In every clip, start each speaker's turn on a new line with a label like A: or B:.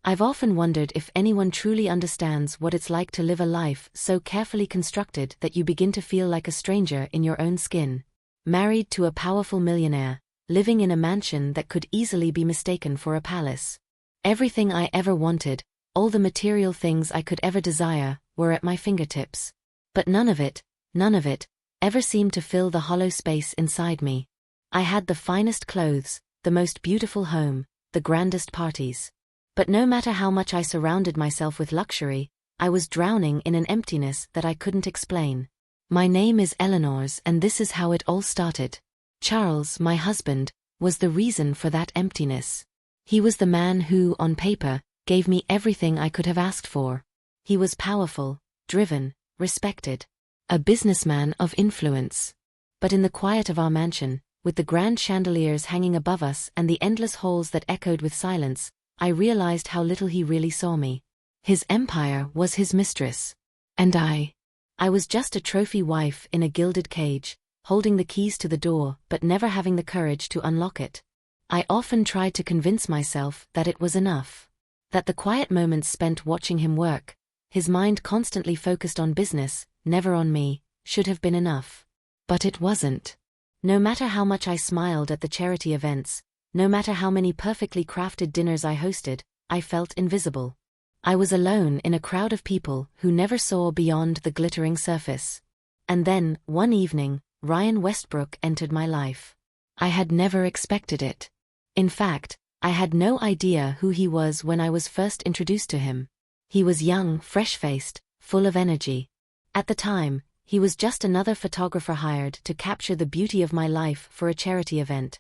A: I've often wondered if anyone truly understands what it's like to live a life so carefully constructed that you begin to feel like a stranger in your own skin. Married to a powerful millionaire, living in a mansion that could easily be mistaken for a palace. Everything I ever wanted, all the material things I could ever desire, were at my fingertips. But none of it, ever seemed to fill the hollow space inside me. I had the finest clothes, the most beautiful home, the grandest parties. But no matter how much I surrounded myself with luxury, I was drowning in an emptiness that I couldn't explain. My name is Eleanor, and this is how it all started. Charles, my husband, was the reason for that emptiness. He was the man who, on paper, gave me everything I could have asked for. He was powerful, driven, respected. A businessman of influence. But in the quiet of our mansion, with the grand chandeliers hanging above us and the endless halls that echoed with silence, I realized how little he really saw me. His empire was his mistress. And I was just a trophy wife in a gilded cage, holding the keys to the door but never having the courage to unlock it. I often tried to convince myself that it was enough. That the quiet moments spent watching him work, his mind constantly focused on business, never on me, should have been enough. But it wasn't. No matter how much I smiled at the charity events, no matter how many perfectly crafted dinners I hosted, I felt invisible. I was alone in a crowd of people who never saw beyond the glittering surface. And then, one evening, Ryan Westbrook entered my life. I had never expected it. In fact, I had no idea who he was when I was first introduced to him. He was young, fresh-faced, full of energy. At the time, he was just another photographer hired to capture the beauty of my life for a charity event.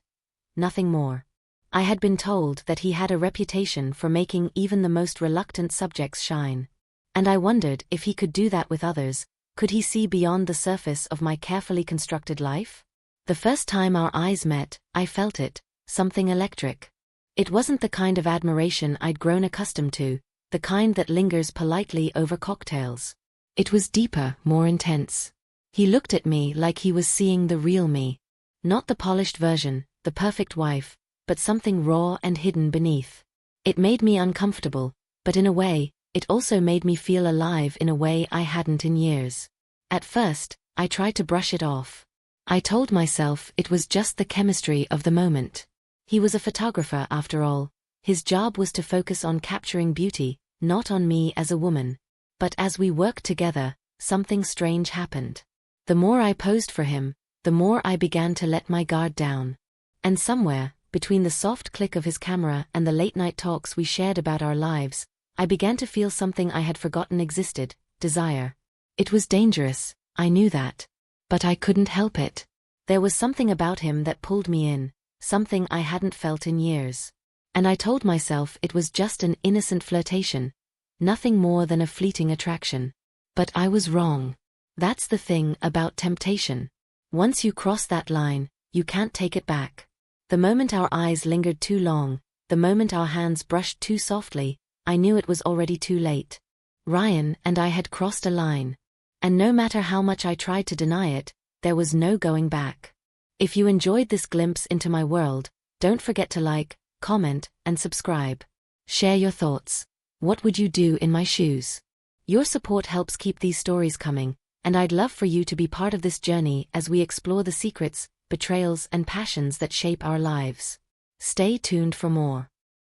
A: Nothing more. I had been told that he had a reputation for making even the most reluctant subjects shine. And I wondered if he could do that with others. Could he see beyond the surface of my carefully constructed life? The first time our eyes met, I felt it, something electric. It wasn't the kind of admiration I'd grown accustomed to, the kind that lingers politely over cocktails. It was deeper, more intense. He looked at me like he was seeing the real me. Not the polished version, the perfect wife, but something raw and hidden beneath. It made me uncomfortable, but in a way, it also made me feel alive in a way I hadn't in years. At first, I tried to brush it off. I told myself it was just the chemistry of the moment. He was a photographer after all. His job was to focus on capturing beauty, not on me as a woman. But as we worked together, something strange happened. The more I posed for him, the more I began to let my guard down. And somewhere, between the soft click of his camera and the late-night talks we shared about our lives, I began to feel something I had forgotten existed, desire. It was dangerous, I knew that. But I couldn't help it. There was something about him that pulled me in, something I hadn't felt in years. And I told myself it was just an innocent flirtation, nothing more than a fleeting attraction. But I was wrong. That's the thing about temptation. Once you cross that line, you can't take it back. The moment our eyes lingered too long, the moment our hands brushed too softly, I knew it was already too late. Ryan and I had crossed a line. And no matter how much I tried to deny it, there was no going back. If you enjoyed this glimpse into my world, don't forget to like, comment, and subscribe. Share your thoughts. What would you do in my shoes? Your support helps keep these stories coming, and I'd love for you to be part of this journey as we explore the secrets, betrayals, and passions that shape our lives. Stay tuned for more.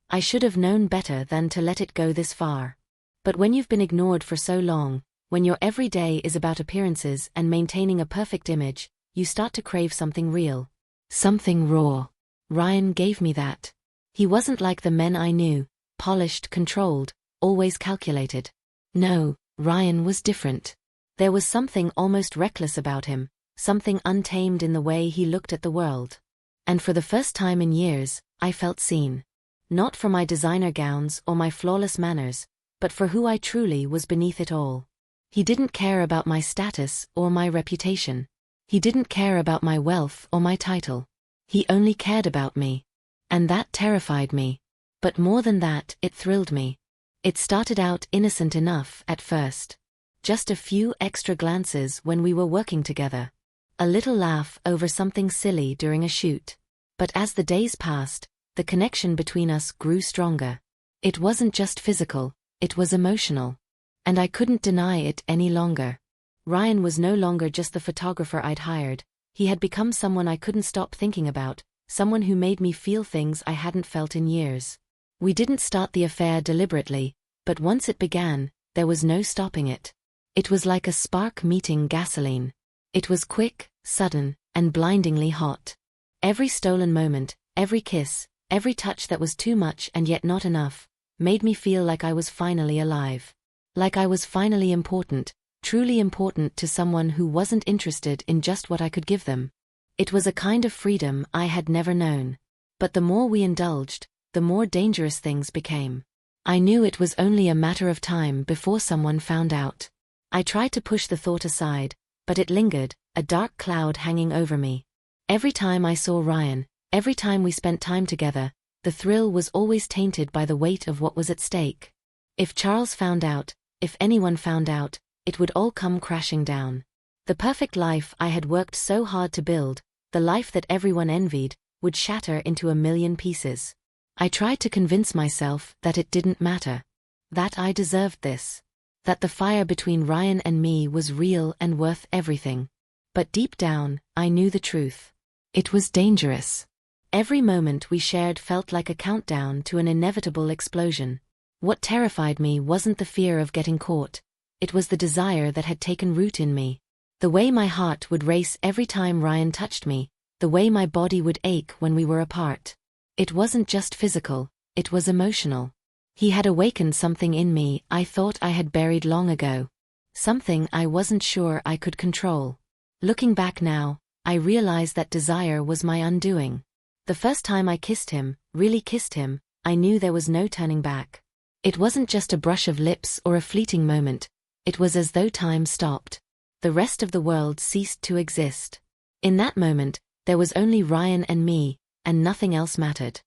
A: I should have known better than to let it go this far. But when you've been ignored for so long, when your every day is about appearances and maintaining a perfect image, you start to crave something real. Something raw. Ryan gave me that. He wasn't like the men I knew, polished, controlled, always calculated. No, Ryan was different. There was something almost reckless about him, something untamed in the way he looked at the world. And for the first time in years, I felt seen. Not for my designer gowns or my flawless manners, but for who I truly was beneath it all. He didn't care about my status or my reputation. He didn't care about my wealth or my title. He only cared about me. And that terrified me. But more than that, it thrilled me. It started out innocent enough at first. Just a few extra glances when we were working together. A little laugh over something silly during a shoot. But as the days passed, the connection between us grew stronger. It wasn't just physical, it was emotional. And I couldn't deny it any longer. Ryan was no longer just the photographer I'd hired. He had become someone I couldn't stop thinking about, someone who made me feel things I hadn't felt in years. We didn't start the affair deliberately, but once it began, there was no stopping it. It was like a spark meeting gasoline. It was quick, sudden, and blindingly hot. Every stolen moment, every kiss, every touch that was too much and yet not enough, made me feel like I was finally alive. Like I was finally important, truly important to someone who wasn't interested in just what I could give them. It was a kind of freedom I had never known. But the more we indulged, the more dangerous things became. I knew it was only a matter of time before someone found out. I tried to push the thought aside, but it lingered, a dark cloud hanging over me. Every time I saw Ryan, every time we spent time together, the thrill was always tainted by the weight of what was at stake. If Charles found out, if anyone found out, it would all come crashing down. The perfect life I had worked so hard to build, the life that everyone envied, would shatter into a million pieces. I tried to convince myself that it didn't matter. That I deserved this. That the fire between Ryan and me was real and worth everything. But deep down, I knew the truth. It was dangerous. Every moment we shared felt like a countdown to an inevitable explosion. What terrified me wasn't the fear of getting caught. It was the desire that had taken root in me. The way my heart would race every time Ryan touched me, the way my body would ache when we were apart. It wasn't just physical, it was emotional. He had awakened something in me I thought I had buried long ago. Something I wasn't sure I could control. Looking back now, I realized that desire was my undoing. The first time I kissed him, really kissed him, I knew there was no turning back. It wasn't just a brush of lips or a fleeting moment. It was as though time stopped. The rest of the world ceased to exist. In that moment, there was only Ryan and me, and nothing else mattered.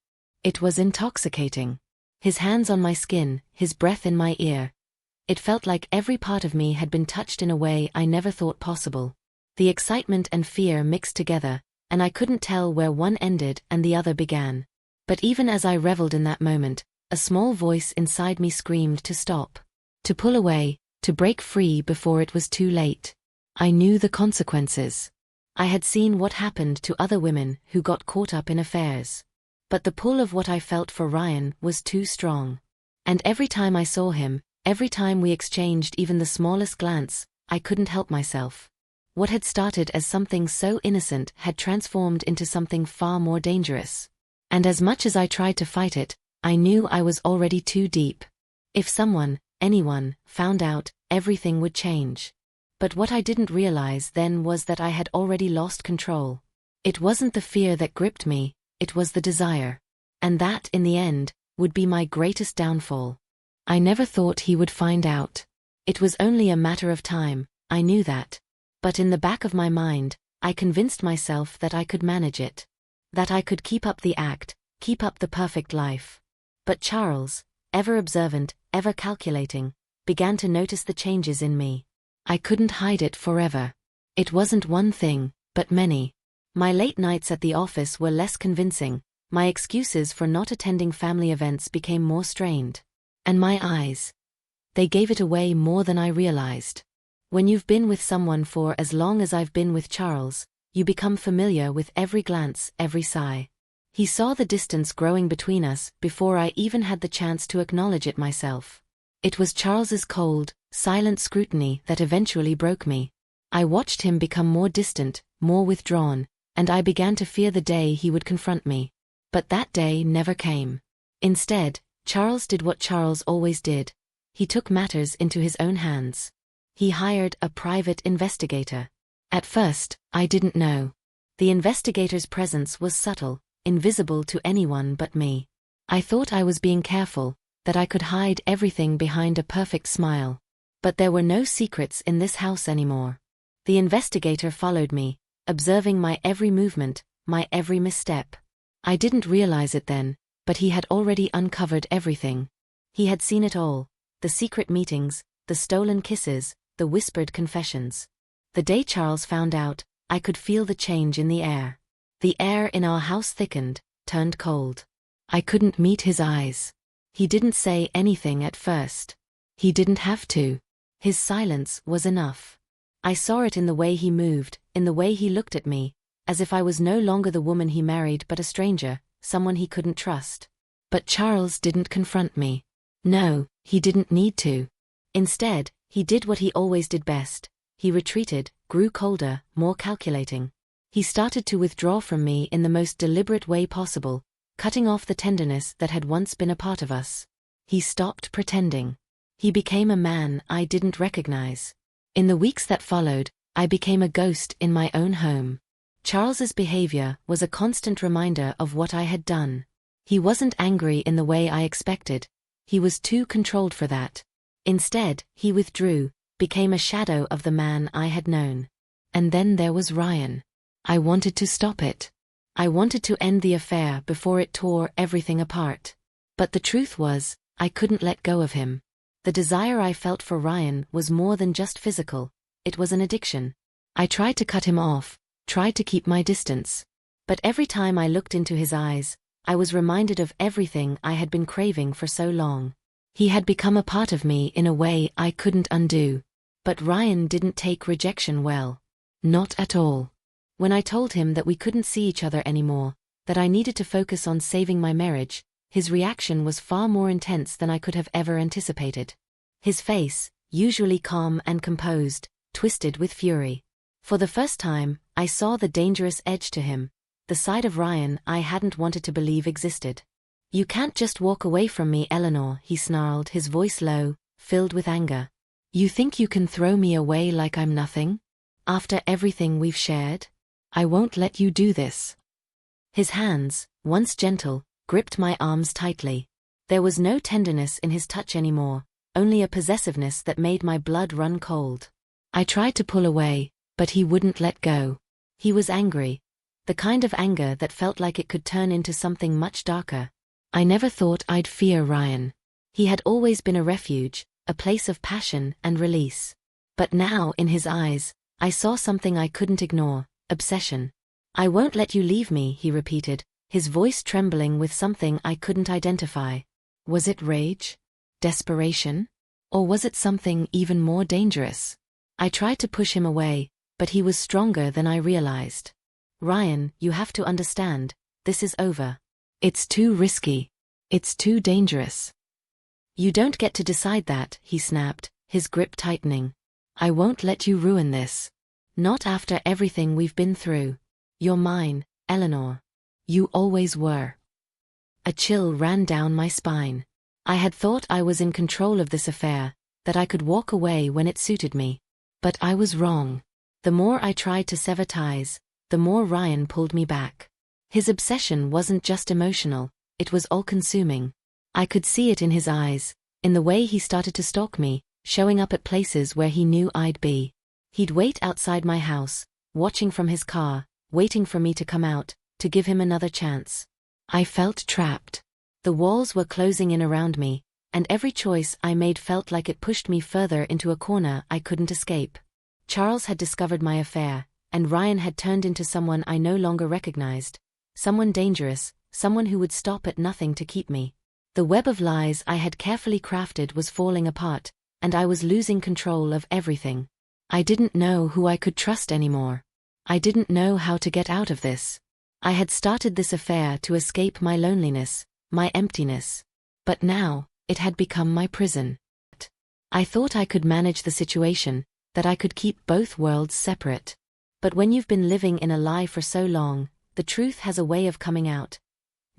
A: It was intoxicating. His hands on my skin, his breath in my ear. It felt like every part of me had been touched in a way I never thought possible. The excitement and fear mixed together, and I couldn't tell where one ended and the other began. But even as I reveled in that moment, a small voice inside me screamed to stop. To pull away, to break free before it was too late. I knew the consequences. I had seen what happened to other women who got caught up in affairs. But the pull of what I felt for Ryan was too strong. And every time I saw him, every time we exchanged even the smallest glance, I couldn't help myself. What had started as something so innocent had transformed into something far more dangerous. And as much as I tried to fight it, I knew I was already too deep. If someone, anyone, found out, everything would change. But what I didn't realize then was that I had already lost control. It wasn't the fear that gripped me, it was the desire. And that, in the end, would be my greatest downfall. I never thought he would find out. It was only a matter of time, I knew that. But in the back of my mind, I convinced myself that I could manage it. That I could keep up the act, keep up the perfect life. But Charles, ever observant, ever calculating, began to notice the changes in me. I couldn't hide it forever. It wasn't one thing, but many. My late nights at the office were less convincing, my excuses for not attending family events became more strained. And my eyes. They gave it away more than I realized. When you've been with someone for as long as I've been with Charles, you become familiar with every glance, every sigh. He saw the distance growing between us before I even had the chance to acknowledge it myself. It was Charles's cold, silent scrutiny that eventually broke me. I watched him become more distant, more withdrawn, and I began to fear the day he would confront me. But that day never came. Instead, Charles did what Charles always did. He took matters into his own hands. He hired a private investigator. At first, I didn't know. The investigator's presence was subtle, invisible to anyone but me. I thought I was being careful, that I could hide everything behind a perfect smile. But there were no secrets in this house anymore. The investigator followed me, observing my every movement, my every misstep. I didn't realize it then, but he had already uncovered everything. He had seen it all, the secret meetings, the stolen kisses, the whispered confessions. The day Charles found out, I could feel the change in the air. The air in our house thickened, turned cold. I couldn't meet his eyes. He didn't say anything at first. He didn't have to. His silence was enough. I saw it in the way he moved, in the way he looked at me, as if I was no longer the woman he married but a stranger, someone he couldn't trust. But Charles didn't confront me. No, he didn't need to. Instead, he did what he always did best. He retreated, grew colder, more calculating. He started to withdraw from me in the most deliberate way possible, cutting off the tenderness that had once been a part of us. He stopped pretending. He became a man I didn't recognize. In the weeks that followed, I became a ghost in my own home. Charles's behavior was a constant reminder of what I had done. He wasn't angry in the way I expected. He was too controlled for that. Instead, he withdrew, became a shadow of the man I had known. And then there was Ryan. I wanted to stop it. I wanted to end the affair before it tore everything apart. But the truth was, I couldn't let go of him. The desire I felt for Ryan was more than just physical. It was an addiction. I tried to cut him off, tried to keep my distance. But every time I looked into his eyes, I was reminded of everything I had been craving for so long. He had become a part of me in a way I couldn't undo. But Ryan didn't take rejection well. Not at all. When I told him that we couldn't see each other anymore, that I needed to focus on saving my marriage, his reaction was far more intense than I could have ever anticipated. His face, usually calm and composed, twisted with fury. For the first time, I saw the dangerous edge to him, the side of Ryan I hadn't wanted to believe existed. "You can't just walk away from me, Eleanor," he snarled, his voice low, filled with anger. "You think you can throw me away like I'm nothing? After everything we've shared? I won't let you do this." His hands, once gentle, gripped my arms tightly. There was no tenderness in his touch anymore, only a possessiveness that made my blood run cold. I tried to pull away, but he wouldn't let go. He was angry. The kind of anger that felt like it could turn into something much darker. I never thought I'd fear Ryan. He had always been a refuge, a place of passion and release. But now, in his eyes, I saw something I couldn't ignore: obsession. "I won't let you leave me," he repeated, his voice trembling with something I couldn't identify. Was it rage? Desperation? Or was it something even more dangerous? I tried to push him away, but he was stronger than I realized. "Ryan, you have to understand, this is over. It's too risky. It's too dangerous." "You don't get to decide that," he snapped, his grip tightening. "I won't let you ruin this. Not after everything we've been through. You're mine, Eleanor. You always were." A chill ran down my spine. I had thought I was in control of this affair, that I could walk away when it suited me. But I was wrong. The more I tried to sever ties, the more Ryan pulled me back. His obsession wasn't just emotional, it was all-consuming. I could see it in his eyes, in the way he started to stalk me, showing up at places where he knew I'd be. He'd wait outside my house, watching from his car, waiting for me to come out, to give him another chance. I felt trapped. The walls were closing in around me, and every choice I made felt like it pushed me further into a corner I couldn't escape. Charles had discovered my affair, and Ryan had turned into someone I no longer recognized. Someone dangerous, someone who would stop at nothing to keep me. The web of lies I had carefully crafted was falling apart, and I was losing control of everything. I didn't know who I could trust anymore. I didn't know how to get out of this. I had started this affair to escape my loneliness, my emptiness. But now, it had become my prison. I thought I could manage the situation, that I could keep both worlds separate. But when you've been living in a lie for so long, the truth has a way of coming out.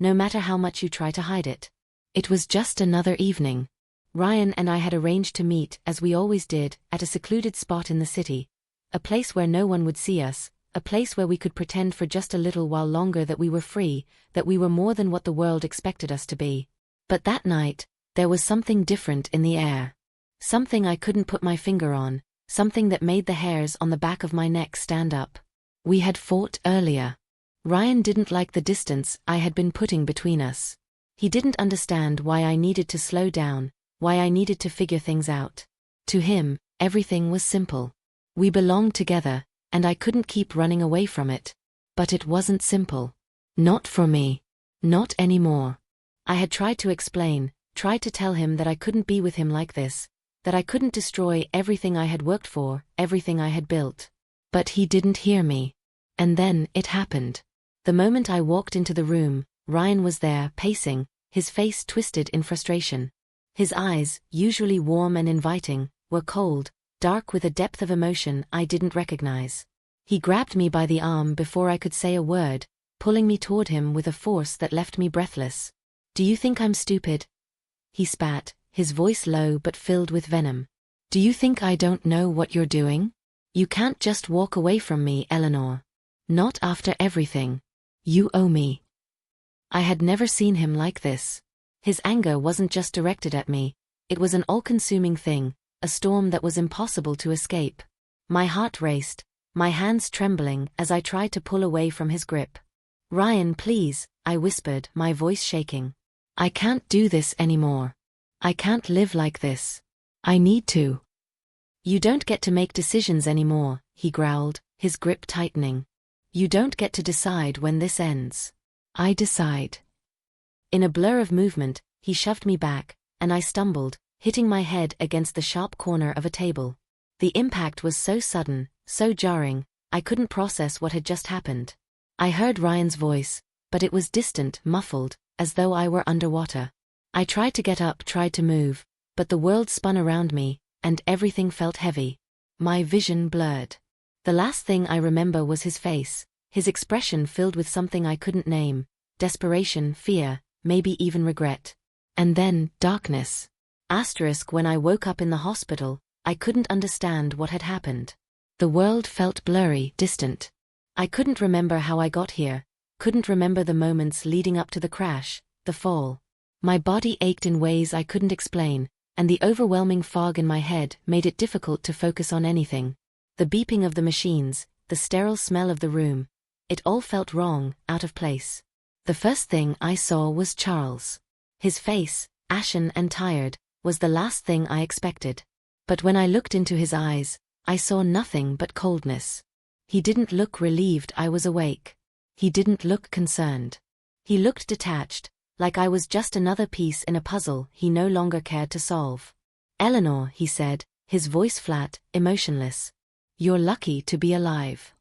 A: No matter how much you try to hide it. It was just another evening. Ryan and I had arranged to meet, as we always did, at a secluded spot in the city. A place where no one would see us, a place where we could pretend for just a little while longer that we were free, that we were more than what the world expected us to be. But that night, there was something different in the air. Something I couldn't put my finger on, something that made the hairs on the back of my neck stand up. We had fought earlier. Ryan didn't like the distance I had been putting between us. He didn't understand why I needed to slow down, why I needed to figure things out. To him, everything was simple. We belonged together, and I couldn't keep running away from it. But it wasn't simple. Not for me. Not anymore. I had tried to explain, tried to tell him that I couldn't be with him like this, that I couldn't destroy everything I had worked for, everything I had built. But he didn't hear me. And then, it happened. The moment I walked into the room, Ryan was there, pacing, his face twisted in frustration. His eyes, usually warm and inviting, were cold, dark with a depth of emotion I didn't recognize. He grabbed me by the arm before I could say a word, pulling me toward him with a force that left me breathless. "Do you think I'm stupid?" He spat, his voice low but filled with venom. "Do you think I don't know what you're doing? You can't just walk away from me, Eleanor. Not after everything. You owe me." I had never seen him like this. His anger wasn't just directed at me, it was an all-consuming thing, a storm that was impossible to escape. My heart raced, my hands trembling as I tried to pull away from his grip. "Ryan, please," I whispered, my voice shaking. "I can't do this anymore. I can't live like this. I need to." "You don't get to make decisions anymore," he growled, his grip tightening. "You don't get to decide when this ends. I decide." In a blur of movement, he shoved me back, and I stumbled, hitting my head against the sharp corner of a table. The impact was so sudden, so jarring, I couldn't process what had just happened. I heard Ryan's voice, but it was distant, muffled, as though I were underwater. I tried to get up, tried to move, but the world spun around me, and everything felt heavy. My vision blurred. The last thing I remember was his face, his expression filled with something I couldn't name, desperation, fear, maybe even regret. And then, darkness. When I woke up in the hospital, I couldn't understand what had happened. The world felt blurry, distant. I couldn't remember how I got here, couldn't remember the moments leading up to the crash, the fall. My body ached in ways I couldn't explain, and the overwhelming fog in my head made it difficult to focus on anything. The beeping of the machines, the sterile smell of the room, it all felt wrong, out of place. The first thing I saw was Charles. His face, ashen and tired, was the last thing I expected. But when I looked into his eyes, I saw nothing but coldness. He didn't look relieved I was awake. He didn't look concerned. He looked detached, like I was just another piece in a puzzle he no longer cared to solve. "Eleanor," he said, his voice flat, emotionless. "You're lucky to be alive."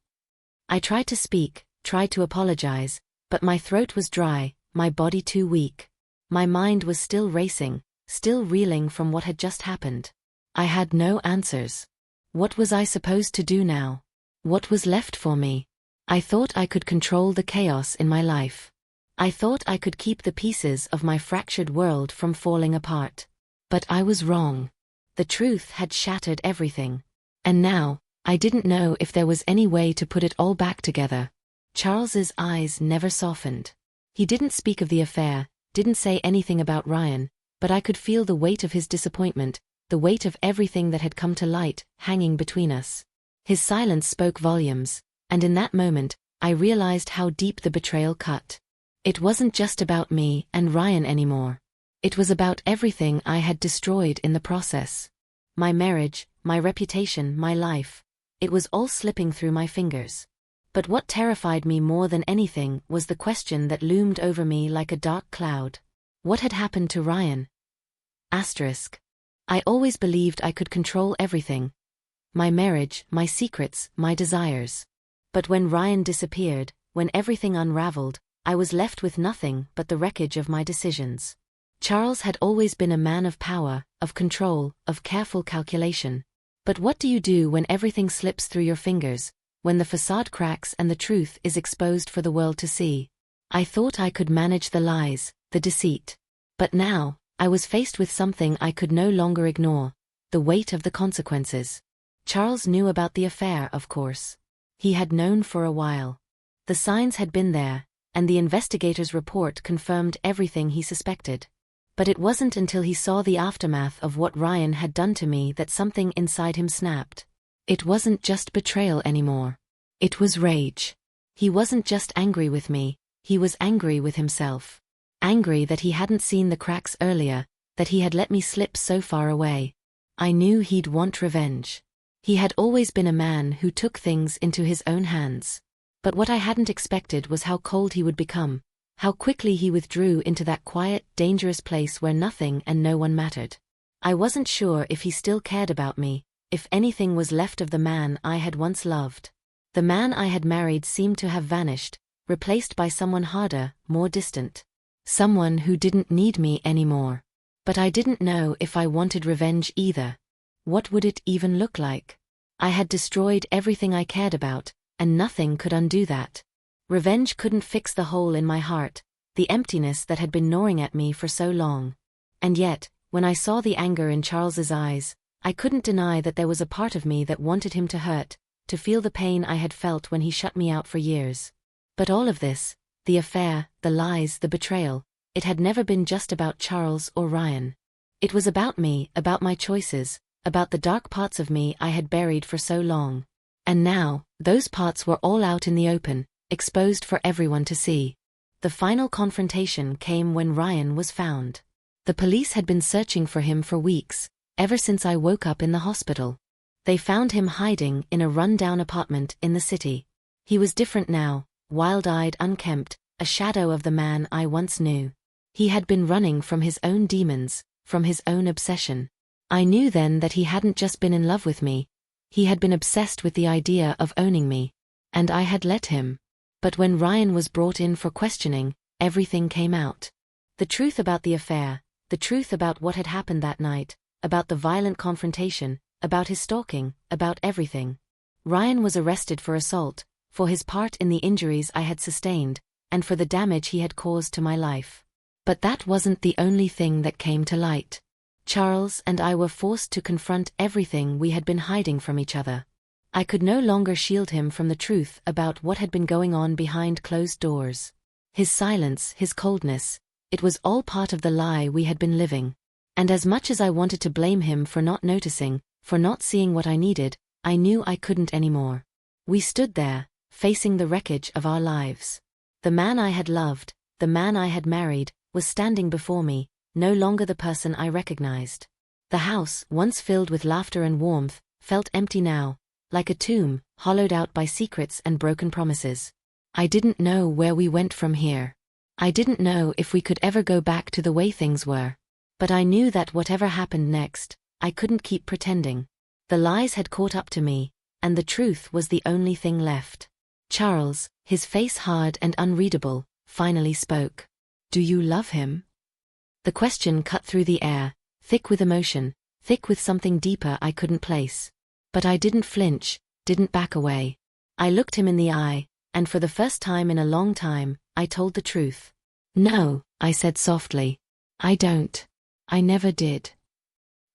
A: I tried to speak, tried to apologize, but my throat was dry, my body too weak. My mind was still racing, still reeling from what had just happened. I had no answers. What was I supposed to do now? What was left for me? I thought I could control the chaos in my life. I thought I could keep the pieces of my fractured world from falling apart. But I was wrong. The truth had shattered everything. And now, I didn't know if there was any way to put it all back together. Charles's eyes never softened. He didn't speak of the affair, didn't say anything about Ryan, but I could feel the weight of his disappointment, the weight of everything that had come to light, hanging between us. His silence spoke volumes, and in that moment, I realized how deep the betrayal cut. It wasn't just about me and Ryan anymore. It was about everything I had destroyed in the process. My marriage, my reputation, my life. It was all slipping through my fingers. But what terrified me more than anything was the question that loomed over me like a dark cloud. What had happened to Ryan? I always believed I could control everything. My marriage, my secrets, my desires. But when Ryan disappeared, when everything unraveled, I was left with nothing but the wreckage of my decisions. Charles had always been a man of power, of control, of careful calculation. But what do you do when everything slips through your fingers, when the facade cracks and the truth is exposed for the world to see? I thought I could manage the lies, the deceit. But now, I was faced with something I could no longer ignore, the weight of the consequences. Charles knew about the affair, of course. He had known for a while. The signs had been there, and the investigator's report confirmed everything he suspected. But it wasn't until he saw the aftermath of what Ryan had done to me that something inside him snapped. It wasn't just betrayal anymore. It was rage. He wasn't just angry with me, he was angry with himself. Angry that he hadn't seen the cracks earlier, that he had let me slip so far away. I knew he'd want revenge. He had always been a man who took things into his own hands. But what I hadn't expected was how cold he would become, How quickly he withdrew into that quiet, dangerous place where nothing and no one mattered. I wasn't sure if he still cared about me, if anything was left of the man I had once loved. The man I had married seemed to have vanished, replaced by someone harder, more distant. Someone who didn't need me anymore. But I didn't know if I wanted revenge either. What would it even look like? I had destroyed everything I cared about, and nothing could undo that. Revenge couldn't fix the hole in my heart, the emptiness that had been gnawing at me for so long. And yet, when I saw the anger in Charles's eyes, I couldn't deny that there was a part of me that wanted him to hurt, to feel the pain I had felt when he shut me out for years. But all of this, the affair, the lies, the betrayal, it had never been just about Charles or Ryan. It was about me, about my choices, about the dark parts of me I had buried for so long. And now, those parts were all out in the open, exposed for everyone to see. The final confrontation came when Ryan was found. The police had been searching for him for weeks, ever since I woke up in the hospital. They found him hiding in a run-down apartment in the city. He was different now, wild-eyed, unkempt, a shadow of the man I once knew. He had been running from his own demons, from his own obsession. I knew then that he hadn't just been in love with me. He had been obsessed with the idea of owning me. And I had let him. But when Ryan was brought in for questioning, everything came out. The truth about the affair, the truth about what had happened that night, about the violent confrontation, about his stalking, about everything. Ryan was arrested for assault, for his part in the injuries I had sustained, and for the damage he had caused to my life. But that wasn't the only thing that came to light. Charles and I were forced to confront everything we had been hiding from each other. I could no longer shield him from the truth about what had been going on behind closed doors. His silence, his coldness, it was all part of the lie we had been living. And as much as I wanted to blame him for not noticing, for not seeing what I needed, I knew I couldn't anymore. We stood there, facing the wreckage of our lives. The man I had loved, the man I had married, was standing before me, no longer the person I recognized. The house, once filled with laughter and warmth, felt empty now, like a tomb, hollowed out by secrets and broken promises. I didn't know where we went from here. I didn't know if we could ever go back to the way things were. But I knew that whatever happened next, I couldn't keep pretending. The lies had caught up to me, and the truth was the only thing left. Charles, his face hard and unreadable, finally spoke. "Do you love him?" The question cut through the air, thick with emotion, thick with something deeper I couldn't place. But I didn't flinch, didn't back away. I looked him in the eye, and for the first time in a long time, I told the truth. "No," I said softly. "I don't. I never did."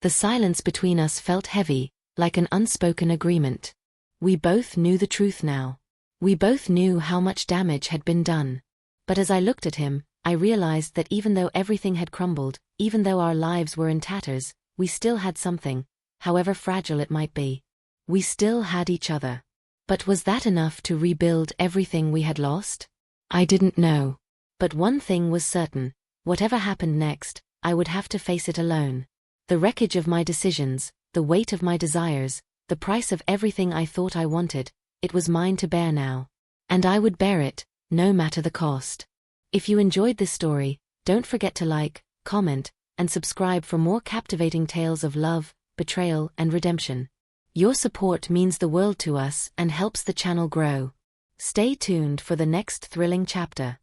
A: The silence between us felt heavy, like an unspoken agreement. We both knew the truth now. We both knew how much damage had been done. But as I looked at him, I realized that even though everything had crumbled, even though our lives were in tatters, we still had something, however fragile it might be. We still had each other. But was that enough to rebuild everything we had lost? I didn't know. But one thing was certain: whatever happened next, I would have to face it alone. The wreckage of my decisions, the weight of my desires, the price of everything I thought I wanted, it was mine to bear now. And I would bear it, no matter the cost. If you enjoyed this story, don't forget to like, comment, and subscribe for more captivating tales of love, betrayal, and redemption. Your support means the world to us and helps the channel grow. Stay tuned for the next thrilling chapter.